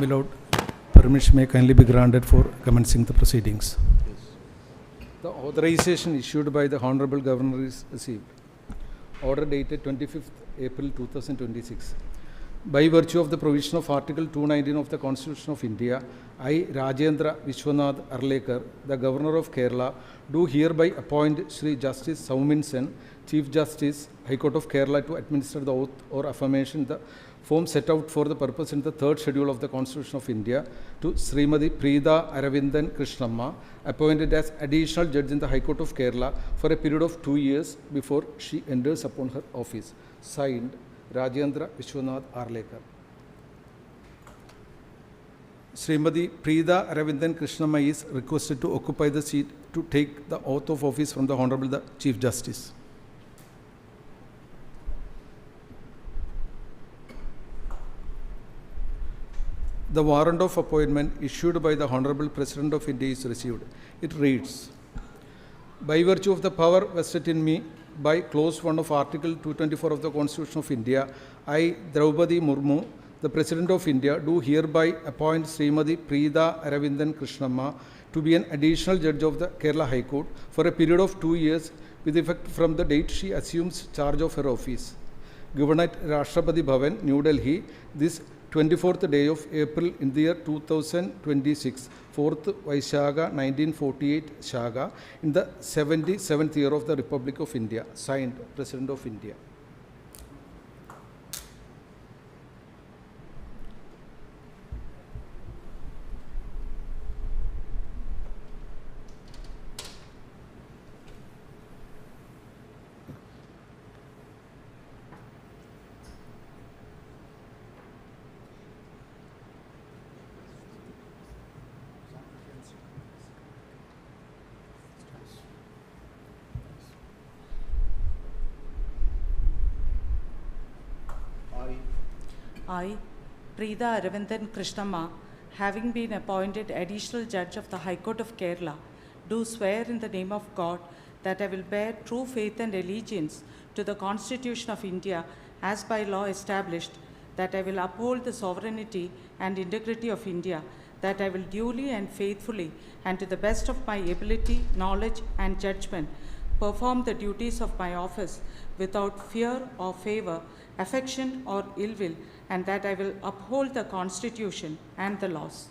Lord, permission may kindly be granted for commencing the proceedings. The authorization issued by the Honourable Governor is received. Order dated 25th April 2026. By virtue of the provision of Article 219 of the Constitution of India, I, Rajendra Vishwanath Arlekar, the Governor of Kerala, do hereby appoint Sri Justice Saumin Sen, Chief Justice, High Court of Kerala, to administer the oath or affirmation, the form set out for the purpose in the third schedule of the Constitution of India, to Smt.Preeta Aravindan Krishnamma, appointed as additional judge in the High Court of Kerala for a period of 2 years before she enters upon her office. Signed, Rajendra Vishwanath Arlekar. Smt.Preeta Aravindan Krishnamma is requested to occupy the seat to take the oath of office from the Honourable the Chief Justice. The warrant of appointment issued by the Honourable President of India is received. It reads, by virtue of the power vested in me by Clause 1 of Article 224 of the Constitution of India, I, Draupadi Murmu, the President of India, do hereby appoint Smt.Preeta Aravindan Krishnamma to be an additional judge of the Kerala High Court for a period of 2 years with effect from the date she assumes charge of her office. Given at Rashtrapati Bhavan, New Delhi, this 24th day of April in the year 2026, 4th Vaishakha 1948 Shaka, in the 77th year of the Republic of India. Signed, President of India. I, Preeta Aravindan Krishnamma, having been appointed additional judge of the High Court of Kerala, do swear in the name of God that I will bear true faith and allegiance to the Constitution of India as by law established, that I will uphold the sovereignty and integrity of India, that I will duly and faithfully and to the best of my ability, knowledge and judgment perform the duties of my office without fear or favor, affection or ill will, and that I will uphold the Constitution and the laws.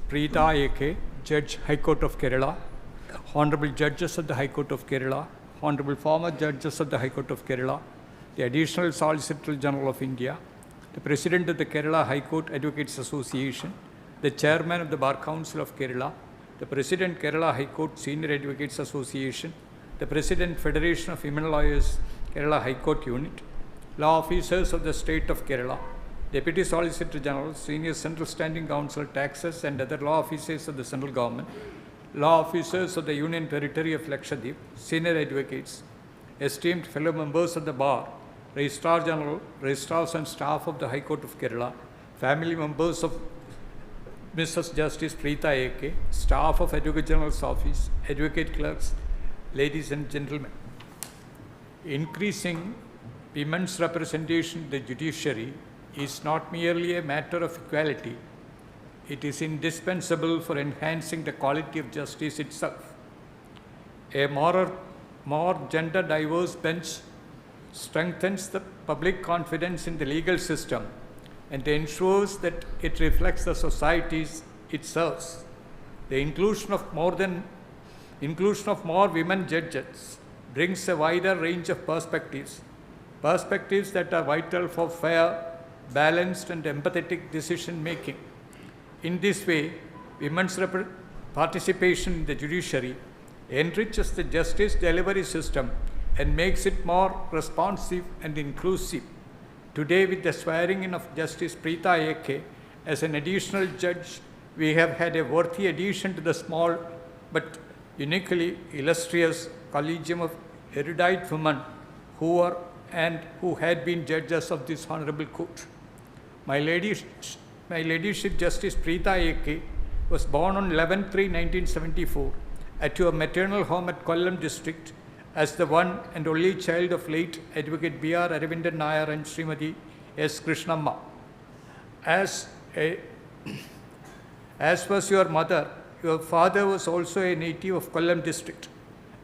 Preeta A.K., Judge, High Court of Kerala, Honourable Judges of the High Court of Kerala, Honourable former Judges of the High Court of Kerala, the Additional Solicitor General of India, the President of the Kerala High Court Advocates Association, the Chairman of the Bar Council of Kerala, the President Kerala High Court Senior Advocates Association, the President Federation of Women Lawyers Kerala High Court Unit, law officers of the State of Kerala, Deputy Solicitor General, Senior Central Standing Council, Taxes and other law officers of the Central Government, law officers of the Union Territory of Lakshadweep, senior advocates, esteemed fellow members of the Bar, Registrar General, Registrars and staff of the High Court of Kerala, family members of Mrs. Justice Preeta A.K., staff of Advocate General's Office, advocate clerks, ladies and gentlemen, increasing women's representation in the judiciary is not merely a matter of equality, it is indispensable for enhancing the quality of justice itself. A more gender diverse bench strengthens the public confidence in the legal system and ensures that it reflects the societies it serves. The inclusion of more women judges brings a wider range of perspectives that are vital for fair, balanced and empathetic decision making. In this way, women's participation in the judiciary enriches the justice delivery system and makes it more responsive and inclusive. Today, with the swearing in of Justice Preeta A.K. as an additional judge, we have had a worthy addition to the small but uniquely illustrious collegium of erudite women who had been judges of this honourable court. My Ladyship Justice Preeta A.K. was born on 11/3/1974 at your maternal home at Kollam district as the one and only child of late Advocate B.R. Aravindan Nair and Smt. S. Krishnamma. As was your mother, your father was also a native of Kollam district.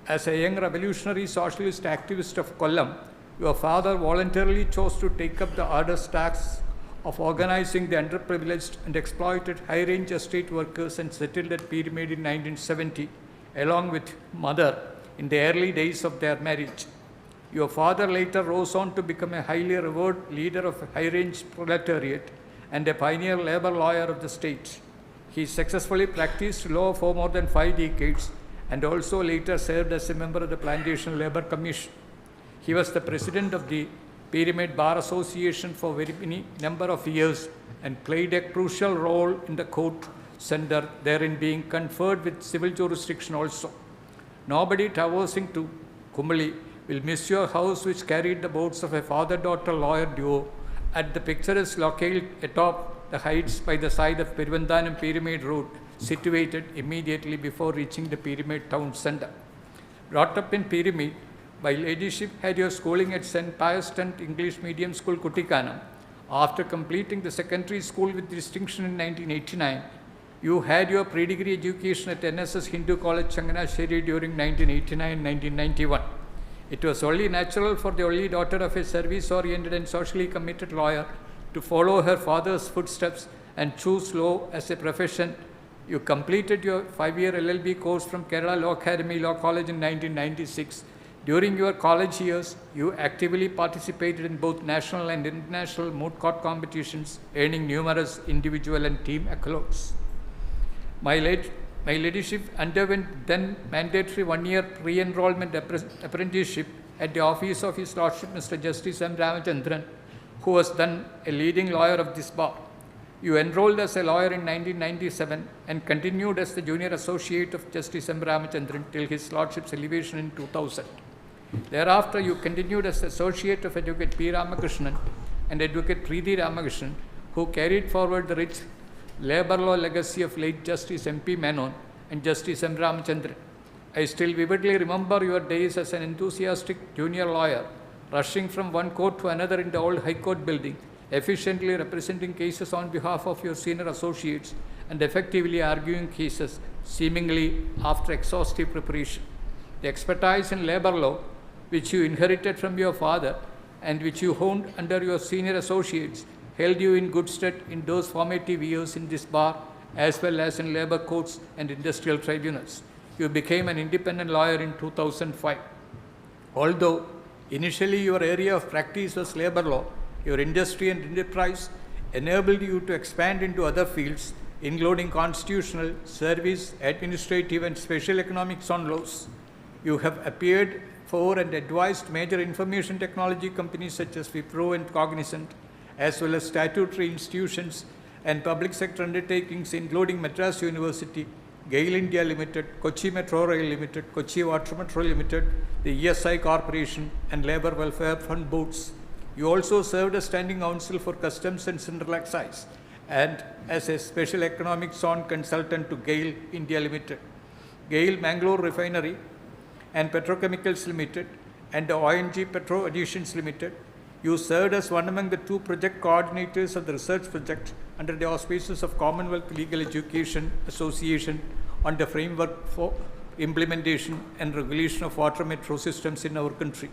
As a young revolutionary socialist activist of Kollam, your father voluntarily chose to take up the arduous task of organizing the underprivileged and exploited high-range estate workers and settled at Pyramid in 1970, along with mother in the early days of their marriage. Your father later rose on to become a highly revered leader of a high-range proletariat and a pioneer labor lawyer of the state. He successfully practiced law for more than 5 decades and also later served as a member of the Plantation Labor Commission. He was the president of the Pyramid Bar Association for very many number of years and played a crucial role in the court center, therein being conferred with civil jurisdiction also. Nobody traversing to Kumali will miss your house, which carried the boats of a father-daughter lawyer duo at the picturesque locale atop the heights by the side of Pervandanam Pyramid Road, situated immediately before reaching the Pyramid town center. Brought up in Pyramid, my Ladyship had your schooling at St. Pius X English Medium School, Kuttikanam. After completing the secondary school with distinction in 1989, you had your pre-degree education at NSS Hindu College, Changanasheri during 1989-1991. It was only natural for the only daughter of a service-oriented and socially committed lawyer to follow her father's footsteps and choose law as a profession. You completed your 5-year LLB course from Kerala Law Academy Law College in 1996. During your college years, you actively participated in both national and international moot court competitions, earning numerous individual and team accolades. My Ladyship underwent then mandatory 1-year pre-enrollment apprenticeship at the office of His Lordship Mr. Justice M. Ramachandran, who was then a leading lawyer of this bar. You enrolled as a lawyer in 1997 and continued as the junior associate of Justice M. Ramachandran till His Lordship's elevation in 2000. Thereafter, you continued as associate of Advocate P. Ramakrishnan and Advocate Preeta Ramakrishnan, who carried forward the rich labor law legacy of late Justice M.P. Menon and Justice M. Ramachandran. I still vividly remember your days as an enthusiastic junior lawyer, rushing from one court to another in the old High Court building, efficiently representing cases on behalf of your senior associates and effectively arguing cases, seemingly after exhaustive preparation. The expertise in labor law, which you inherited from your father and which you honed under your senior associates, held you in good stead in those formative years in this bar, as well as in labor courts and industrial tribunals. You became an independent lawyer in 2005. Although initially your area of practice was labor law, your industry and enterprise enabled you to expand into other fields, including constitutional, service, administrative, and special economic zone laws. You have appeared for and advised major information technology companies such as Wipro and Cognizant, as well as statutory institutions and public sector undertakings including Madras University, GAIL India Limited, Kochi Metro Rail Limited, Kochi Water Metro Limited, the ESI Corporation and Labour Welfare Fund Boards. You also served as standing counsel for Customs and Central Excise and as a special economic zone consultant to GAIL India Limited. GAIL Mangalore Refinery and Petrochemicals Limited and the ONG Petro Additions Limited. You served as one among the 2 project coordinators of the research project under the auspices of Commonwealth Legal Education Association on the framework for implementation and regulation of water metro systems in our country.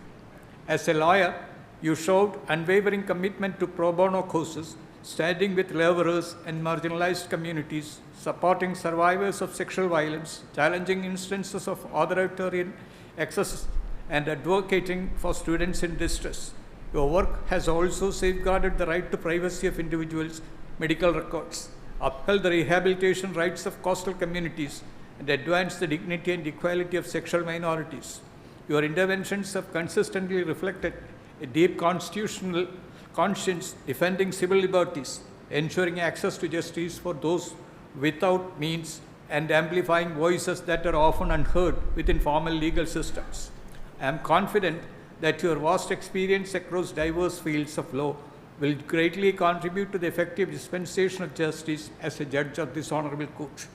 As a lawyer, you showed unwavering commitment to pro bono causes, standing with laborers and marginalized communities, supporting survivors of sexual violence, challenging instances of authoritarian excesses, and advocating for students in distress. Your work has also safeguarded the right to privacy of individuals' medical records, upheld the rehabilitation rights of coastal communities, and advanced the dignity and equality of sexual minorities. Your interventions have consistently reflected a deep constitutional conscience, defending civil liberties, ensuring access to justice for those without means, and amplifying voices that are often unheard within formal legal systems. I am confident that your vast experience across diverse fields of law will greatly contribute to the effective dispensation of justice as a judge of this honorable court.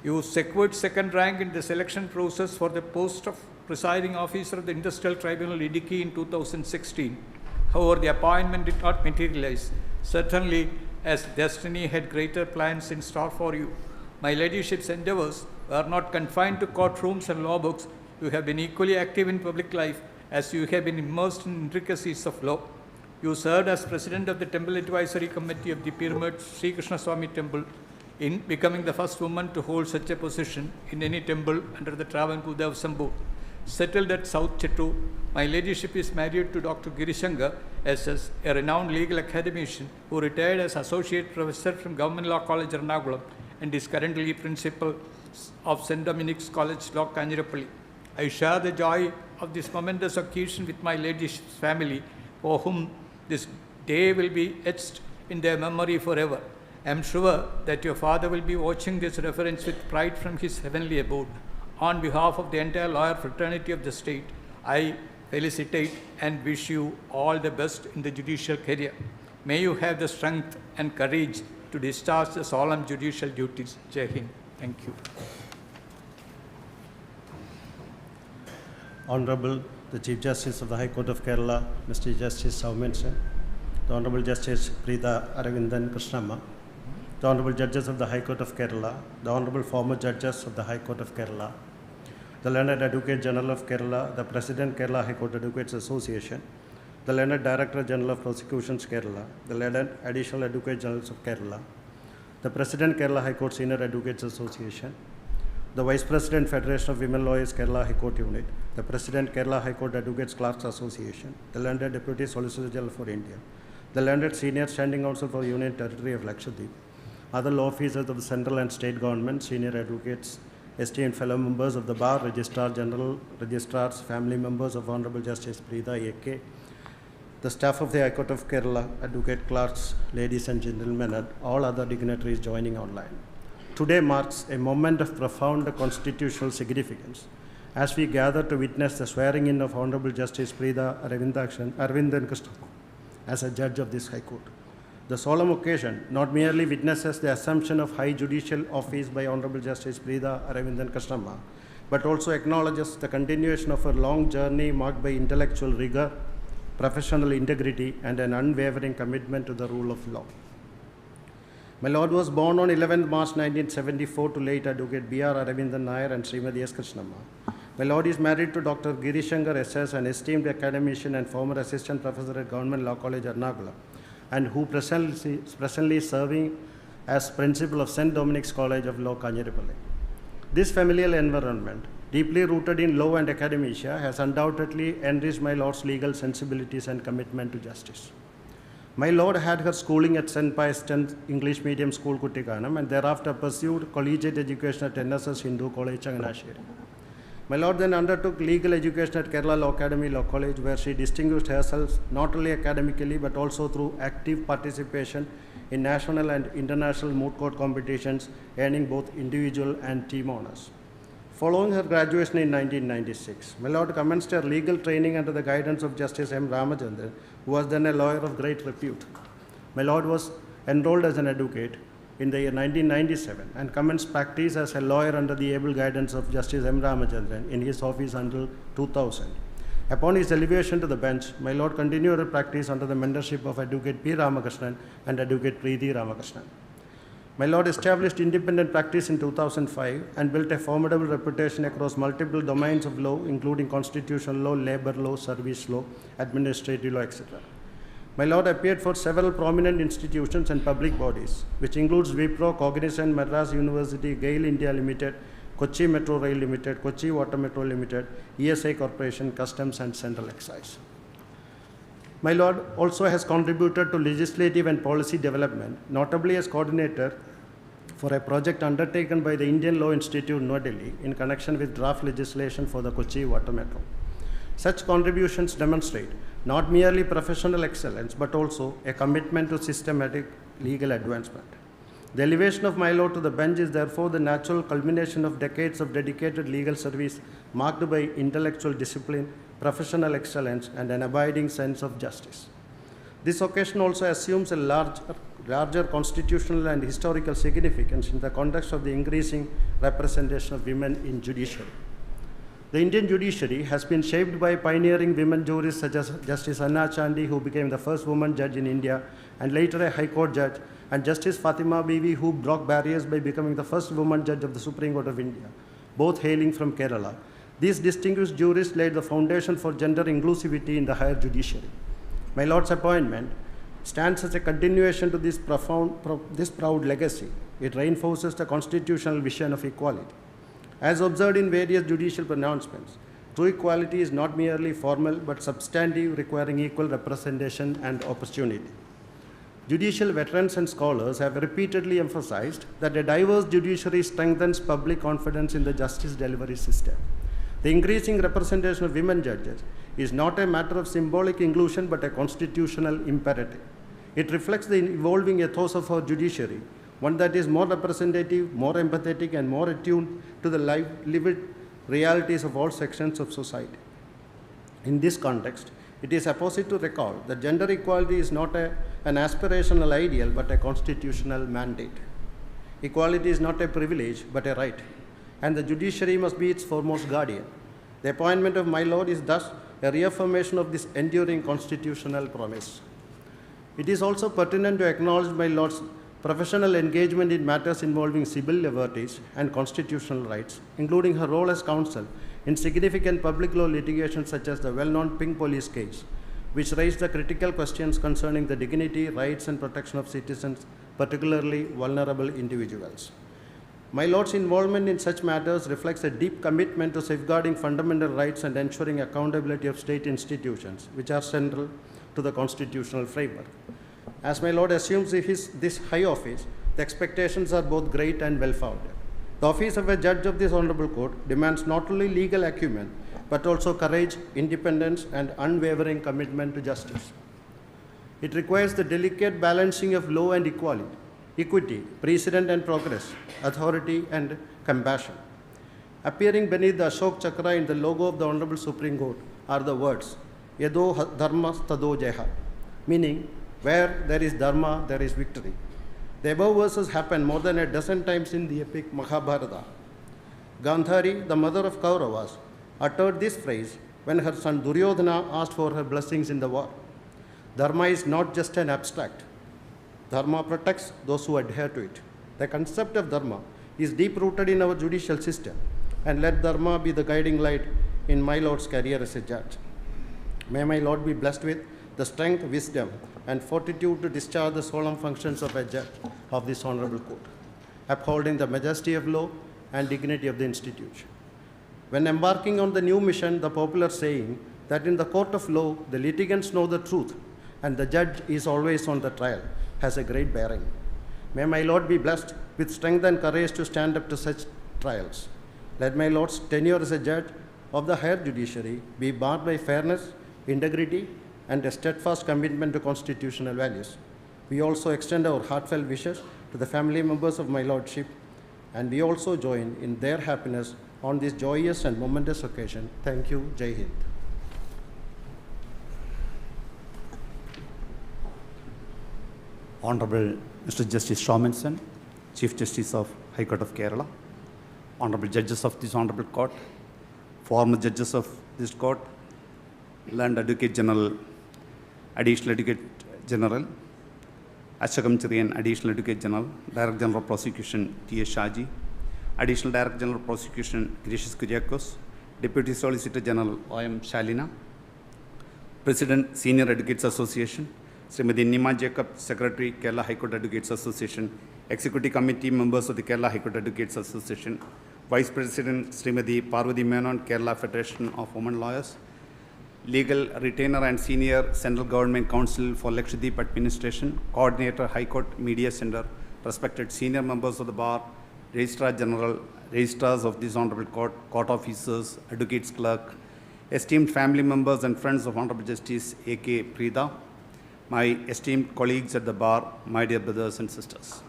You secured second rank in the selection process for the post of presiding officer of the Industrial Tribunal Idiki in 2016. However, the appointment did not materialize, certainly as destiny had greater plans in store for you. My ladyship's endeavors were not confined to courtrooms and law books. You have been equally active in public life as you have been immersed in intricacies of law. You served as president of the Temple Advisory Committee of the Pyramid Sri Krishnaswamy Temple, in becoming the first woman to hold such a position in any temple under the Travancore Devasam. Settled at South Chettu, my ladyship is married to Dr. Girishankar SS, a renowned legal academician who retired as associate professor from Government Law College, Ernakulam, and is currently principal of St. Dominic's College, Law, Kanjirappalli. I share the joy of this momentous occasion with my ladyship's family, for whom this day will be etched in their memory forever. I am sure that your father will be watching this reference with pride from his heavenly abode. On behalf of the entire lawyer fraternity of the state, I felicitate and wish you all the best in the judicial career. May you have the strength and courage to discharge the solemn judicial duties. Jai Hind. Thank you. Honourable, the Chief Justice of the High Court of Kerala, Mr. Justice Commencement, the Honourable Justice Preeta Aravindan Krishnamma, the Honourable Judges of the High Court of Kerala, the Honourable former Judges of the High Court of Kerala, the Learned Advocate General of Kerala, the President Kerala High Court Advocates Association, the Learned Director General of Prosecutions Kerala, the Learned Additional Advocate Generals of Kerala, the President Kerala High Court Senior Advocates Association, the Vice President Federation of Women Lawyers Kerala High Court Unit, the President Kerala High Court Advocates Clerks Association, the Learned Deputy Solicitor General for India, the Learned Senior Standing Counsel for Union Territory of Lakshadweep, other law officers of the central and state government, senior advocates, esteemed fellow members of the Bar, Registrar General, registrars, family members of Honourable Justice Preeta A.K., the staff of the High Court of Kerala, advocate clerks, ladies and gentlemen, and all other dignitaries joining online. Today marks a moment of profound constitutional significance as we gather to witness the swearing in of Honourable Justice Preeta Aravindan Krishnamma as a judge of this High Court. The solemn occasion not merely witnesses the assumption of high judicial office by Honourable Justice Preeta Aravindan Krishnamma, but also acknowledges the continuation of her long journey marked by intellectual rigor, professional integrity, and an unwavering commitment to the rule of law. My Lord was born on 11th March 1974 to late Advocate B.R. Aravindan Nair and Srimati S. Krishnamma. My Lord is married to Dr. Girishankar SS, an esteemed academician and former assistant professor at Government Law College, Ernakulam, and who presently serving as principal of St. Dominic's College of Law, Kanjirappalli. This familial environment, deeply rooted in law and academia, has undoubtedly enriched my Lord's legal sensibilities and commitment to justice. My Lord had her schooling at St. Pius X English Medium School, Kuttikanam, and thereafter pursued collegiate education at NSS Hindu College, Changanasheri. My Lord then undertook legal education at Kerala Law Academy Law College, where she distinguished herself not only academically but also through active participation in national and international moot court competitions, earning both individual and team honors. Following her graduation in 1996, my Lord commenced her legal training under the guidance of Justice M. Ramachandran, who was then a lawyer of great repute. My Lord was enrolled as an advocate in the year 1997 and commenced practice as a lawyer under the able guidance of Justice M. Ramachandran in his office until 2000. Upon his elevation to the bench, my Lord continued to practice under the mentorship of Advocate P. Ramakrishnan and Advocate Preeta Ramakrishnan. My Lord established independent practice in 2005 and built a formidable reputation across multiple domains of law, including constitutional law, labor law, service law, administrative law, etc. My Lord appeared for several prominent institutions and public bodies, which includes Wipro, Cognizant, Madras University, GAIL India Limited, Kochi Metro Rail Limited, Kochi Water Metro Limited, ESI Corporation, Customs and Central Excise. My Lord also has contributed to legislative and policy development, notably as coordinator for a project undertaken by the Indian Law Institute, New Delhi, in connection with draft legislation for the Kochi Water Metro. Such contributions demonstrate not merely professional excellence, but also a commitment to systematic legal advancement. The elevation of my Lord to the bench is therefore the natural culmination of decades of dedicated legal service marked by intellectual discipline, professional excellence, and an abiding sense of justice. This occasion also assumes a larger constitutional and historical significance in the context of the increasing representation of women in judiciary. The Indian judiciary has been shaped by pioneering women jurists such as Justice Anna Chandy, who became the first woman judge in India and later a High Court judge, and Justice Fatima Bibi, who broke barriers by becoming the first woman judge of the Supreme Court of India, both hailing from Kerala. These distinguished jurists laid the foundation for gender inclusivity in the higher judiciary. My Lord's appointment stands as a continuation to this proud legacy. It reinforces the constitutional vision of equality. As observed in various judicial pronouncements, true equality is not merely formal but substantive, requiring equal representation and opportunity. Judicial veterans and scholars have repeatedly emphasized that a diverse judiciary strengthens public confidence in the justice delivery system. The increasing representation of women judges is not a matter of symbolic inclusion but a constitutional imperative. It reflects the evolving ethos of our judiciary, one that is more representative, more empathetic, and more attuned to the lived realities of all sections of society. In this context, it is apposite to recall that gender equality is not an aspirational ideal but a constitutional mandate. Equality is not a privilege but a right, and the judiciary must be its foremost guardian. The appointment of my Lord is thus a reaffirmation of this enduring constitutional promise. It is also pertinent to acknowledge my Lord's professional engagement in matters involving civil liberties and constitutional rights, including her role as counsel in significant public law litigation such as the well-known Pink Police case, which raised the critical questions concerning the dignity, rights, and protection of citizens, particularly vulnerable individuals. My Lord's involvement in such matters reflects a deep commitment to safeguarding fundamental rights and ensuring accountability of state institutions, which are central to the constitutional framework. As my Lord assumes this high office, the expectations are both great and well-founded. The office of a judge of this Honourable Court demands not only legal acumen, but also courage, independence, and unwavering commitment to justice. It requires the delicate balancing of law and equity, precedent and progress, authority and compassion. Appearing beneath the Ashok Chakra in the logo of the Honourable Supreme Court are the words, Yado Dharma Tado Jeha, meaning, where there is Dharma, there is victory. The above verses happen more than a dozen times in the epic Mahabharata. Gandhari, the mother of Kauravas, uttered this phrase when her son Duryodhana asked for her blessings in the war. Dharma is not just an abstract. Dharma protects those who adhere to it. The concept of Dharma is deep-rooted in our judicial system, and let Dharma be the guiding light in my Lord's career as a judge. May my Lord be blessed with the strength, wisdom, and fortitude to discharge the solemn functions of a judge of this Honourable Court, upholding the majesty of law and dignity of the institution. When embarking on the new mission, the popular saying that in the court of law, the litigants know the truth and the judge is always on the trial has a great bearing. May my Lord be blessed with strength and courage to stand up to such trials. Let my Lord's tenure as a judge of the higher judiciary be marked by fairness, integrity, and a steadfast commitment to constitutional values. We also extend our heartfelt wishes to the family members of my Lordship, and we also join in their happiness on this joyous and momentous occasion. Thank you. Jai Hind. Honourable Mr. Justice Commencement, Chief Justice of High Court of Kerala, Honourable Judges of this Honourable Court, former Judges of this Court, Learned Advocate General, Additional Advocate General, Ashokam Chirian, Additional Advocate General, Director General of Prosecution, T.S. Shaji, Additional Director General of Prosecution, Gracious Kyriakos, Deputy Solicitor General, O.M. Shalina, President, Senior Advocates Association, Srimati Nima Jacob, Secretary, Kerala High Court Advocates Association, Executive Committee members of the Kerala High Court Advocates Association, Vice President, Srimati Parvati Menon, Kerala Federation of Women Lawyers, Legal Retainer and Senior Central Government Counsel for Lakshadweep Administration, Coordinator, High Court Media Center, respected senior members of the Bar, Registrar General, Registrars of this Honourable Court, Court Officers, Advocates Clerk, esteemed family members and friends of Honourable Justice A.K. Preeta, my esteemed colleagues at the Bar, my dear brothers and sisters.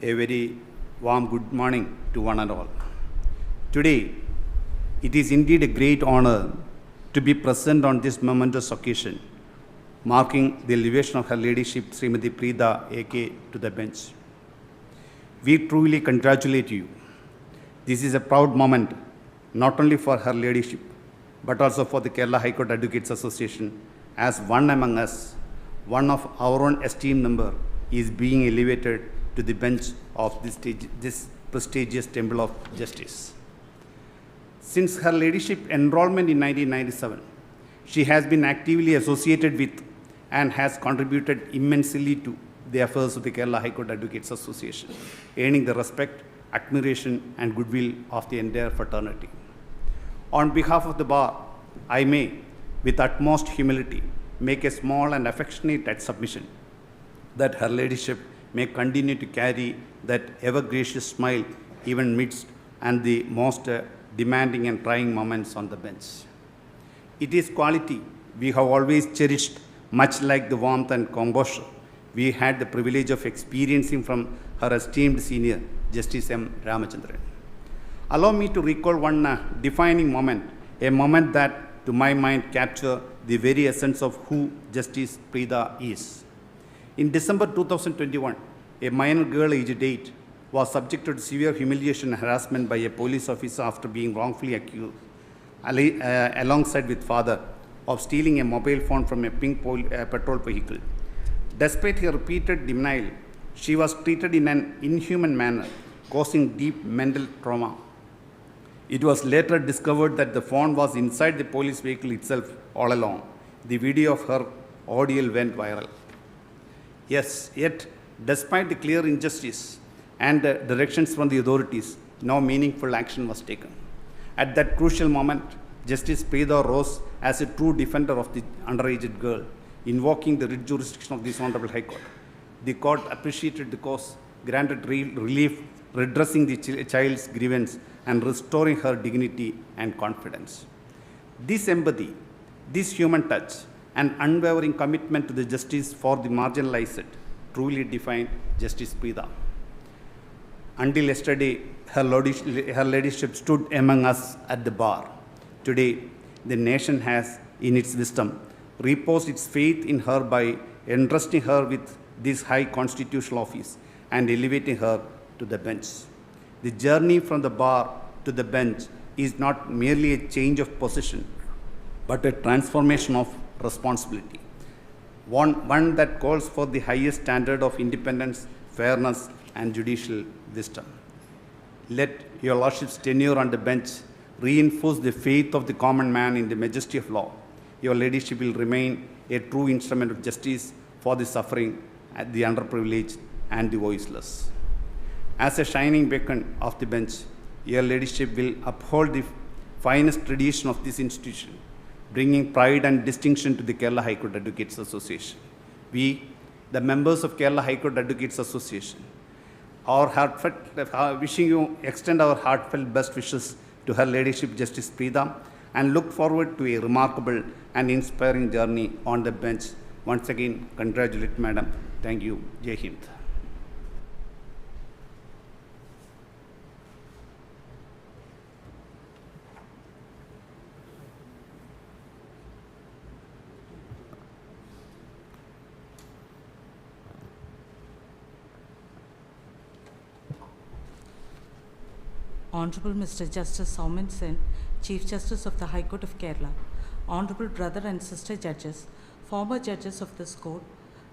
A very warm good morning to one and all. Today, it is indeed a great honor to be present on this momentous occasion, marking the elevation of Her Ladyship Smt.Preeta A.K. to the bench. We truly congratulate you. This is a proud moment, not only for Her Ladyship, but also for the Kerala High Court Advocates Association, as one among us, one of our own esteemed member, is being elevated to the bench of this prestigious Temple of Justice. Since Her Ladyship enrollment in 1997, she has been actively associated with and has contributed immensely to the affairs of the Kerala High Court Advocates Association, earning the respect, admiration, and goodwill of the entire fraternity. On behalf of the Bar, I may, with utmost humility, make a small and affectionate submission that Her Ladyship may continue to carry that ever-gracious smile even midst and the most demanding and trying moments on the bench. It is quality we have always cherished, much like the warmth and composure we had the privilege of experiencing from her esteemed senior, Justice M. Ramachandran. Allow me to recall one defining moment, a moment that, to my mind, captures the very essence of who Justice Preeta is. In December 2021, a minor girl aged 8 was subjected to severe humiliation and harassment by a police officer after being wrongfully accused, alongside with father, of stealing a mobile phone from a pink patrol vehicle. Despite her repeated denial, she was treated in an inhuman manner, causing deep mental trauma. It was later discovered that the phone was inside the police vehicle itself all along. The video of her ordeal went viral. Yes, yet, despite the clear injustice and directions from the authorities, no meaningful action was taken. At that crucial moment, Justice Preeta rose as a true defender of the underaged girl, invoking the writ jurisdiction of this Honourable High Court. The court appreciated the cause, granted relief, redressing the child's grievance, and restoring her dignity and confidence. This empathy, this human touch, and unwavering commitment to the justice for the marginalized truly defined Justice Preeta. Until yesterday, her ladyship stood among us at the bar. Today, the nation has, in its wisdom, reposed its faith in her by entrusting her with this high constitutional office and elevating her to the bench. The journey from the bar to the bench is not merely a change of position, but a transformation of responsibility. One that calls for the highest standard of independence, fairness, and judicial wisdom. Let your Lordship's tenure on the bench reinforce the faith of the common man in the majesty of law. Your Ladyship will remain a true instrument of justice for the suffering, the underprivileged, and the voiceless. As a shining beacon of the bench, your Ladyship will uphold the finest tradition of this institution, bringing pride and distinction to the Kerala High Court Advocates Association. We, the members of Kerala High Court Advocates Association, extend our heartfelt best wishes to Her Ladyship Justice Preeta and look forward to a remarkable and inspiring journey on the bench. Once again, congratulate Madam. Thank you. Jai Hind. Honourable Mr. Justice Commencement, Chief Justice of the High Court of Kerala, Honourable Brother and Sister Judges, former judges of this court,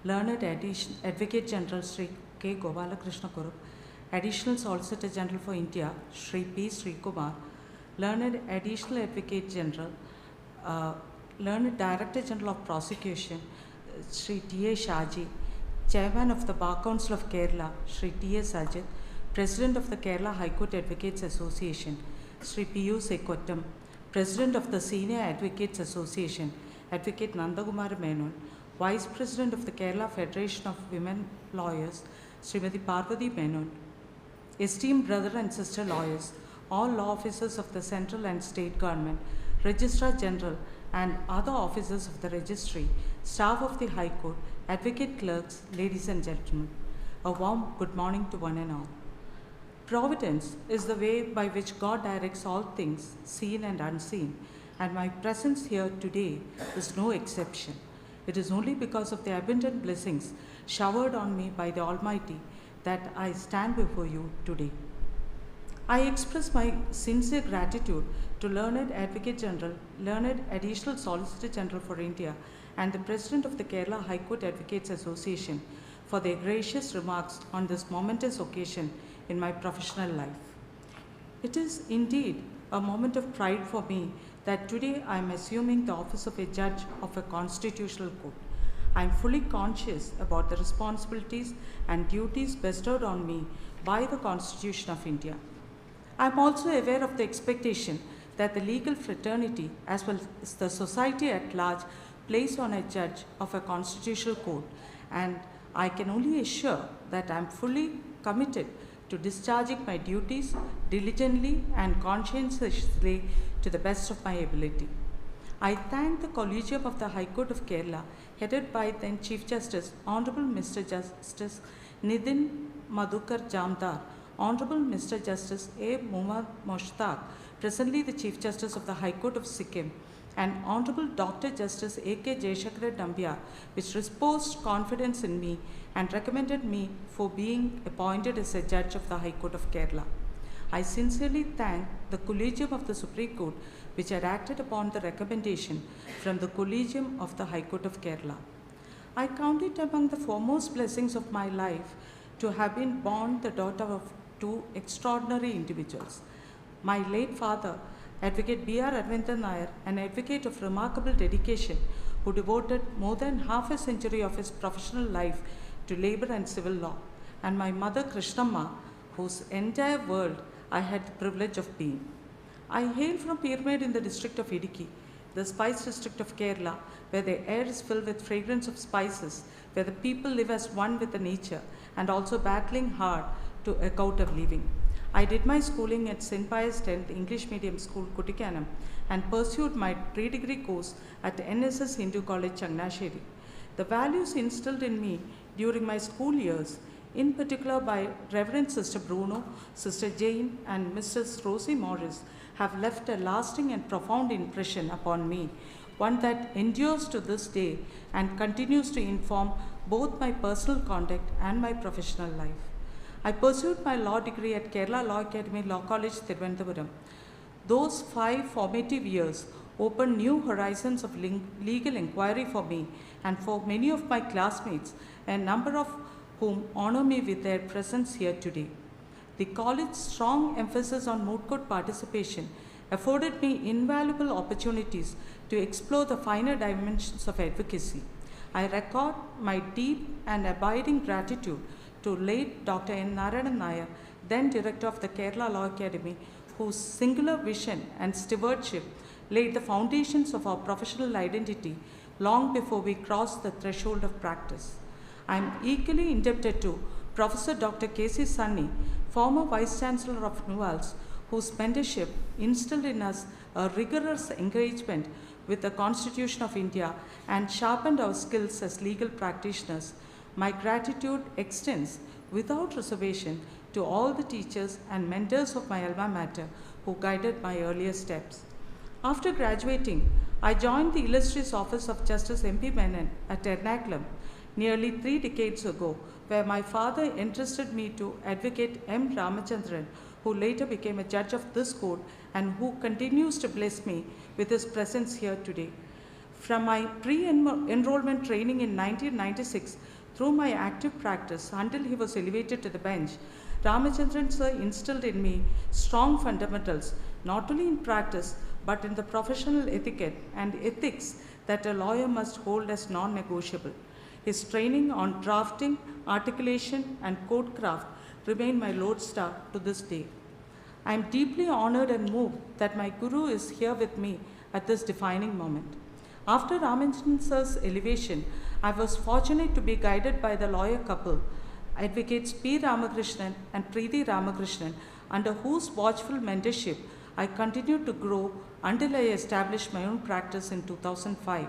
Learned Advocate General Sri K. Gopalakrishna Kurup, Additional Solicitor General for India, Sri P. Srikumar, Learned Additional Advocate General, Learned Director General of Prosecution, Sri T. A. Shaji, Chairman of the Bar Council of Kerala, Sri T. A. Sajid, President of the Kerala High Court Advocates Association, Sri P. U. Sekottam, President of the Senior Advocates Association, Advocate Nandakumar Menon, Vice President of the Kerala Federation of Women Lawyers, Srimati Parvati Menon, esteemed brother and sister lawyers, all law officers of the central and state government, Registrar General and other officers of the registry, staff of the High Court, advocate clerks, ladies and gentlemen, a warm good morning to one and all. Providence is the way by which God directs all things, seen and unseen, and my presence here today is no exception. It is only because of the abundant blessings showered on me by the Almighty that I stand before you today. I express my sincere gratitude to Learned Advocate General, Learned Additional Solicitor General for India, and the President of the Kerala High Court Advocates Association for their gracious remarks on this momentous occasion in my professional life. It is indeed a moment of pride for me that today I am assuming the office of a judge of a constitutional court. I am fully conscious about the responsibilities and duties bestowed on me by the Constitution of India. I am also aware of the expectation that the legal fraternity as well as the society at large place on a judge of a constitutional court, and I can only assure that I am fully committed to discharging my duties diligently and conscientiously to the best of my ability. I thank the Collegium of the High Court of Kerala, headed by then Chief Justice, Honourable Mr. Justice Nidin Madhukar Jamdar, Honourable Mr. Justice A. Muhammad Mushtaq, presently the Chief Justice of the High Court of Sikkim, and Honourable Dr. Justice A. K. Jayashankar Dambiar, which reposed confidence in me and recommended me for being appointed as a judge of the High Court of Kerala. I sincerely thank the Collegium of the Supreme Court, which had acted upon the recommendation from the Collegium of the High Court of Kerala. I count it among the foremost blessings of my life to have been born the daughter of two extraordinary individuals. My late father, Advocate B. R. Aravindan Nair, an advocate of remarkable dedication who devoted more than half a century of his professional life to labor and civil law, and my mother Krishnamma, whose entire world I had the privilege of being. I hail from Pyramid in the district of Idukki, the spice district of Kerala, where the air is filled with fragrance of spices, where the people live as one with the nature and also battling hard to eke out a living. I did my schooling at St. Pius X English Medium School, Kutikanam, and pursued my pre-degree course at NSS Hindu College, Changnasheri. The values instilled in me during my school years, in particular by Reverend Sister Bruno, Sister Jane, and Mrs. Rosie Morris, have left a lasting and profound impression upon me, one that endures to this day and continues to inform both my personal conduct and my professional life. I pursued my law degree at Kerala Law Academy Law College, Thiruvananthapuram. Those 5 formative years opened new horizons of legal inquiry for me and for many of my classmates, a number of whom honor me with their presence here today. The college's strong emphasis on moot court participation afforded me invaluable opportunities to explore the finer dimensions of advocacy. I record my deep and abiding gratitude to late Dr. N. Narayanan Nair, then Director of the Kerala Law Academy, whose singular vision and stewardship laid the foundations of our professional identity long before we crossed the threshold of practice. I am equally indebted to Professor Dr. K.C. Sunny, former Vice Chancellor of NUALS, whose mentorship instilled in us a rigorous engagement with the Constitution of India and sharpened our skills as legal practitioners. My gratitude extends without reservation to all the teachers and mentors of my alma mater who guided my earlier steps. After graduating, I joined the illustrious office of Justice M.P. Menon at Ernakulam nearly 3 decades ago, where my father entrusted me to Advocate M. Ramachandran, who later became a judge of this court and who continues to bless me with his presence here today. From my pre-enrollment training in 1996 through my active practice until he was elevated to the bench, Ramachandran sir instilled in me strong fundamentals, not only in practice, but in the professional etiquette and ethics that a lawyer must hold as non-negotiable. His training on drafting, articulation, and court craft remain my lodestar to this day. I am deeply honored and moved that my Guru is here with me at this defining moment. After Ramachandran sir's elevation, I was fortunate to be guided by the lawyer couple, Advocates P. Ramakrishnan and Preeti Ramakrishnan, under whose watchful mentorship I continued to grow until I established my own practice in 2005.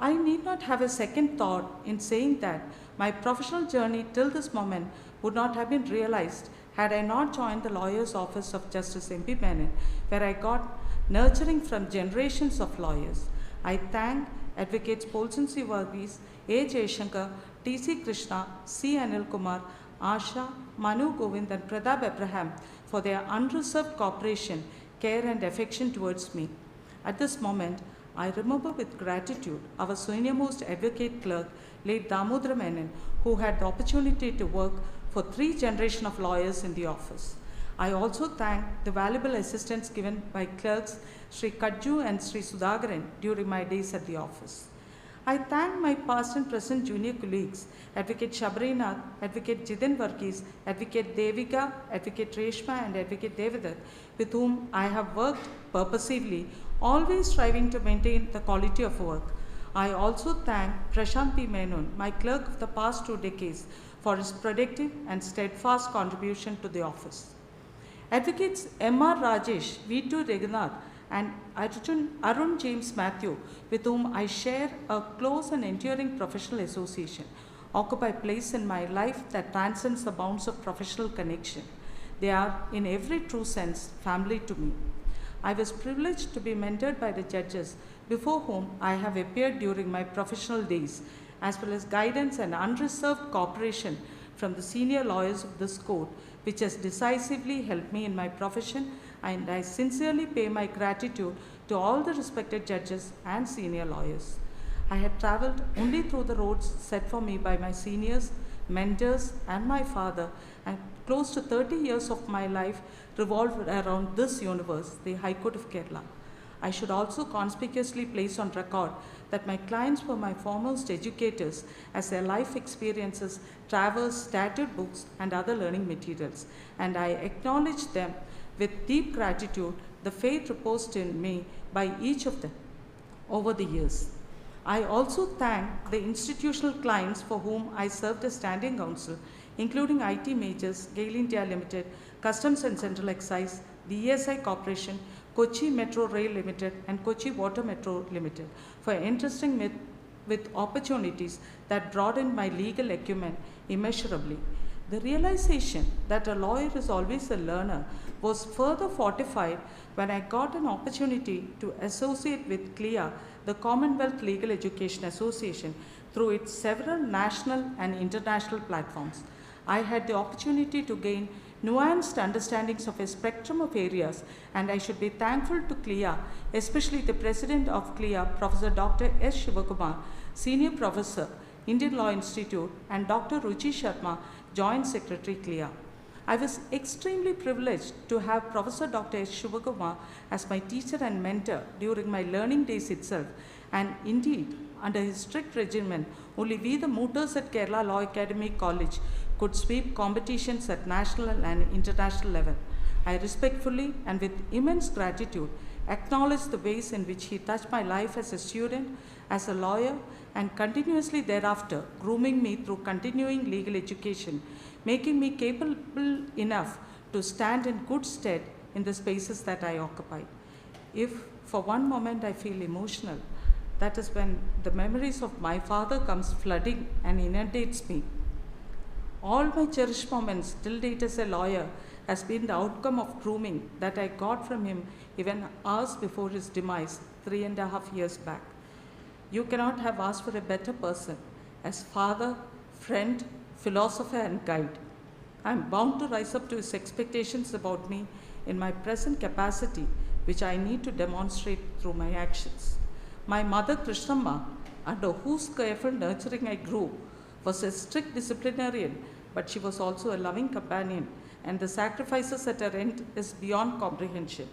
I need not have a second thought in saying that my professional journey till this moment would not have been realized had I not joined the lawyer's office of Justice M.P. Menon, where I got nurturing from generations of lawyers. I thank Advocates Polson C. Varghese, A. Jayashankar, T.C. Krishna, C. Anil Kumar, Asha, Manu Govind, and Pradab Abraham for their unreserved cooperation, care, and affection towards me. At this moment, I remember with gratitude our senior-most advocate clerk, late Damodara Menon, who had the opportunity to work for 3 generations of lawyers in the office. I also thank the valuable assistance given by clerks Sri Kajju and Sri Sudhakaran during my days at the office. I thank my past and present junior colleagues, Advocate Shabrinath, Advocate Jiten Varghese, Advocate Devika, Advocate Reshma, and Advocate Devadat, with whom I have worked purposively, always striving to maintain the quality of work. I also thank Prashant P. Menon, my clerk of the past 2 decades, for his productive and steadfast contribution to the office. Advocates M.R. Rajesh, V2 Reganath, and Arun James Matthew, with whom I share a close and enduring professional association, occupy place in my life that transcends the bounds of professional connection. They are, in every true sense, family to me. I was privileged to be mentored by the judges before whom I have appeared during my professional days, as well as guidance and unreserved cooperation from the senior lawyers of this court, which has decisively helped me in my profession, and I sincerely pay my gratitude to all the respected judges and senior lawyers. I had traveled only through the roads set for me by my seniors, mentors, and my father, and close to 30 years of my life revolved around this universe, the High Court of Kerala. I should also conspicuously place on record that my clients were my foremost educators, as their life experiences traversed statute books and other learning materials, and I acknowledge them with deep gratitude the faith reposed in me by each of them over the years. I also thank the institutional clients for whom I served as standing counsel, including IT Majors, GAIL India Limited, Customs and Central Excise, the ESI Corporation, Kochi Metro Rail Limited, and Kochi Water Metro Limited, for entrusting me with opportunities that broadened my legal acumen immeasurably. The realization that a lawyer is always a learner was further fortified when I got an opportunity to associate with CLEA, the Commonwealth Legal Education Association, through its several national and international platforms. I had the opportunity to gain nuanced understandings of a spectrum of areas, and I should be thankful to CLEA, especially the president of CLEA, Professor Dr. S. Shivakumar, Senior Professor, Indian Law Institute, and Dr. Ruchi Sharma, Joint Secretary, CLEA. I was extremely privileged to have Professor Dr. S. Shivakumar as my teacher and mentor during my learning days itself, and indeed, under his strict regimen, only we the mooters at Kerala Law Academy College could sweep competitions at national and international level. I respectfully and with immense gratitude acknowledge the ways in which he touched my life as a student, as a lawyer, and continuously thereafter grooming me through continuing legal education, making me capable enough to stand in good stead in the spaces that I occupied. If for one moment I feel emotional, that is when the memories of my father comes flooding and inundates me. All my cherished moments till date as a lawyer has been the outcome of grooming that I got from him even hours before his demise 3.5 years back. You cannot have asked for a better person as father, friend, philosopher, and guide. I am bound to rise up to his expectations about me in my present capacity, which I need to demonstrate through my actions. My mother, Krishnamma, under whose careful nurturing I grew, was a strict disciplinarian, but she was also a loving companion, and the sacrifices at her end is beyond comprehension.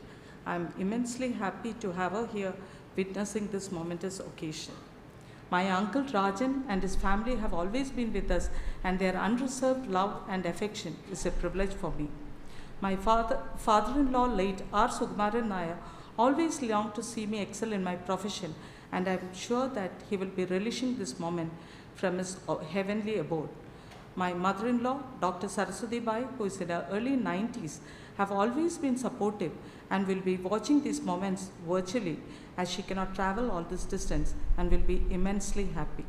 I am immensely happy to have her here witnessing this momentous occasion. My uncle Rajan and his family have always been with us, and their unreserved love and affection is a privilege for me. My father-in-law, late R. Sugamaran Nair, always longed to see me excel in my profession, and I am sure that he will be relishing this moment from his heavenly abode. My mother-in-law, Dr. Saraswati Bai, who is in her early 90s, have always been supportive and will be watching these moments virtually, as she cannot travel all this distance, and will be immensely happy.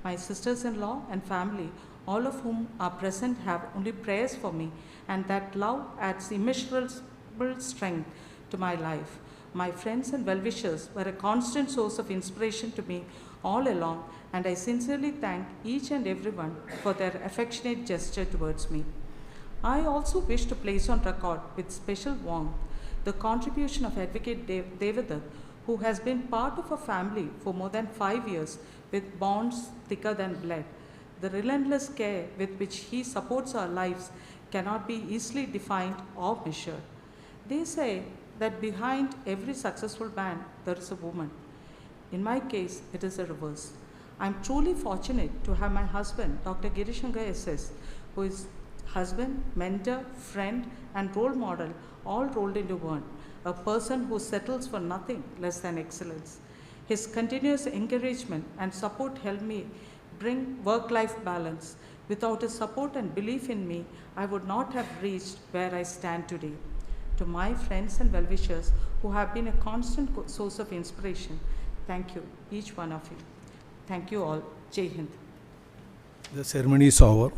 My sisters-in-law and family, all of whom are present, have only prayers for me, and that love adds immeasurable strength to my life. My friends and well-wishers were a constant source of inspiration to me all along, and I sincerely thank each and everyone for their affectionate gesture towards me. I also wish to place on record with special warmth the contribution of Advocate Devadath, who has been part of a family for more than 5 years with bonds thicker than blood. The relentless care with which he supports our lives cannot be easily defined or measured. They say that behind every successful man, there is a woman. In my case, it is the reverse. I am truly fortunate to have my husband, Dr. Girishankar SS, who is husband, mentor, friend, and role model, all rolled into one, a person who settles for nothing less than excellence. His continuous encouragement and support helped me bring work-life balance. Without his support and belief in me, I would not have reached where I stand today. To my friends and well-wishers who have been a constant source of inspiration, thank you, each one of you. Thank you all. Jai Hind. The ceremony is over.